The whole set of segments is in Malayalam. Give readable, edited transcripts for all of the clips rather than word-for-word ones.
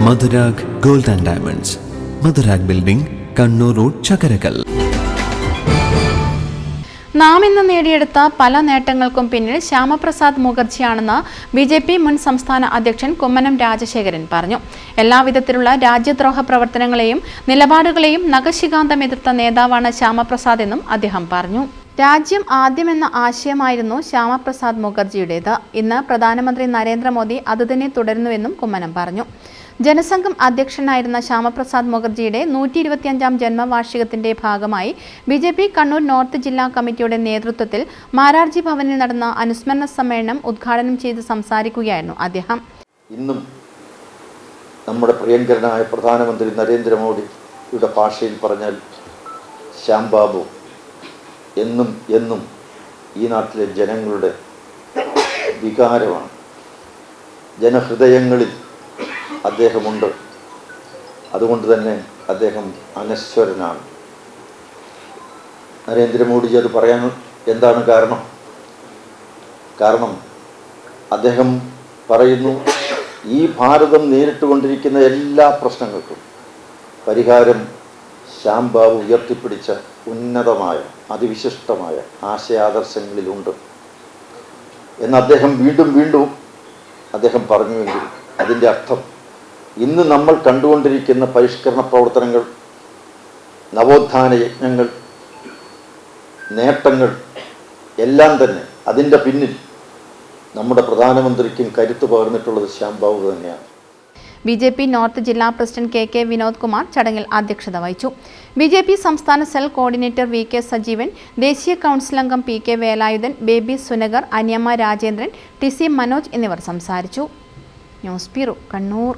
Madhurag gold and diamonds, Madhurag building, Kannur road, Chakkarakal. നാം ഇന്ന് നേടിയെടുത്ത പല നേട്ടങ്ങൾക്കും പിന്നിൽ ശ്യാമപ്രസാദ് മുഖർജിയാണെന്ന് BJP മുൻ സംസ്ഥാന അധ്യക്ഷൻ കുമ്മനം രാജശേഖരൻ പറഞ്ഞു. എല്ലാവിധത്തിലുള്ള രാജ്യദ്രോഹ പ്രവർത്തനങ്ങളെയും നിലപാടുകളെയും നഖശിഖാന്തം എതിർത്ത നേതാവാണ് ശ്യാമപ്രസാദ് എന്നും അദ്ദേഹം പറഞ്ഞു. രാജ്യം ആദ്യമെന്ന ആശയമായിരുന്നു ശ്യാമപ്രസാദ് മുഖർജിയുടേത്. ഇന്ന് പ്രധാനമന്ത്രി നരേന്ദ്രമോദി അതുതന്നെ തുടരുന്നുവെന്നും കുമ്മനം പറഞ്ഞു. ജനസംഘം അധ്യക്ഷനായിരുന്ന ശ്യാമപ്രസാദ് മുഖർജിയുടെ 125ാം ജന്മവാർഷികത്തിന്റെ ഭാഗമായി BJP കണ്ണൂർ നോർത്ത് ജില്ലാ കമ്മിറ്റിയുടെ നേതൃത്വത്തിൽ മാരാർജി ഭവനിൽ നടന്ന അനുസ്മരണ സമ്മേളനം ഉദ്ഘാടനം ചെയ്ത് സംസാരിക്കുകയായിരുന്നു അദ്ദേഹം. ഇന്നും നമ്മുടെ പ്രിയങ്കരനായ പ്രധാനമന്ത്രി നരേന്ദ്രമോദിയുടെ ഭാഷയിൽ പറഞ്ഞാൽ ശ്യാം ബാബു എന്നും എന്നും ഈ നാട്ടിലെ ജനങ്ങളുടെ വികാരമാണ്. ജനഹൃദയങ്ങളിൽ അദ്ദേഹമുണ്ട്. അതുകൊണ്ട് തന്നെ അദ്ദേഹം അനശ്വരനാണ്. നരേന്ദ്രമോദിജി അത് പറയാൻ എന്താണ് കാരണം അദ്ദേഹം പറയുന്നു, ഈ ഭാരതം നേരിട്ടുകൊണ്ടിരിക്കുന്ന എല്ലാ പ്രശ്നങ്ങൾക്കും പരിഹാരം ശ്യാം ബാബു ഉയർത്തിപ്പിടിച്ച ഉന്നതമായ അതിവിശിഷ്ടമായ ആശയാദർശങ്ങളിലുണ്ട് എന്ന് അദ്ദേഹം വീണ്ടും അദ്ദേഹം പറഞ്ഞുവെങ്കിൽ അതിൻ്റെ അർത്ഥം ഇന്ന് നമ്മൾ കണ്ടുകൊണ്ടിരിക്കുന്ന പരിഷ്കരണ പ്രവർത്തനങ്ങൾ, നവോത്ഥാന യജ്ഞങ്ങൾ, നേട്ടങ്ങൾ എല്ലാം തന്നെ അതിൻ്റെ പിന്നിൽ നമ്മുടെ പ്രധാനമന്ത്രിക്കും കരുത്ത് പകർന്നിട്ടുള്ളത് ശ്യാം ബാബു തന്നെയാണ്. BJP നോർത്ത് ജില്ലാ പ്രസിഡന്റ് KK വിനോദ് കുമാർ ചടങ്ങിൽ അധ്യക്ഷത വഹിച്ചു. BJP സംസ്ഥാന സെൽ കോർഡിനേറ്റർ VK സജീവൻ, ദേശീയ കൗൺസിൽ അംഗം PK വേലായുധൻ, ബേബി സുനഗർ, അനിയമ്മ രാജേന്ദ്രൻ, TC മനോജ് എന്നിവർ സംസാരിച്ചു. News bureau, Kannur.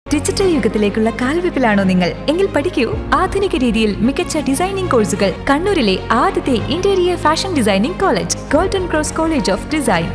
ഡിജിറ്റൽ യുഗത്തിലേക്കുള്ള കാൽവെപ്പിലാണോ നിങ്ങൾ? എങ്കിൽ പഠിക്കൂ ആധുനിക രീതിയിൽ മികച്ച ഡിസൈനിംഗ് കോഴ്സുകൾ. കണ്ണൂരിലെ ആദ്യത്തെ interior fashion designing college, golden cross college of design.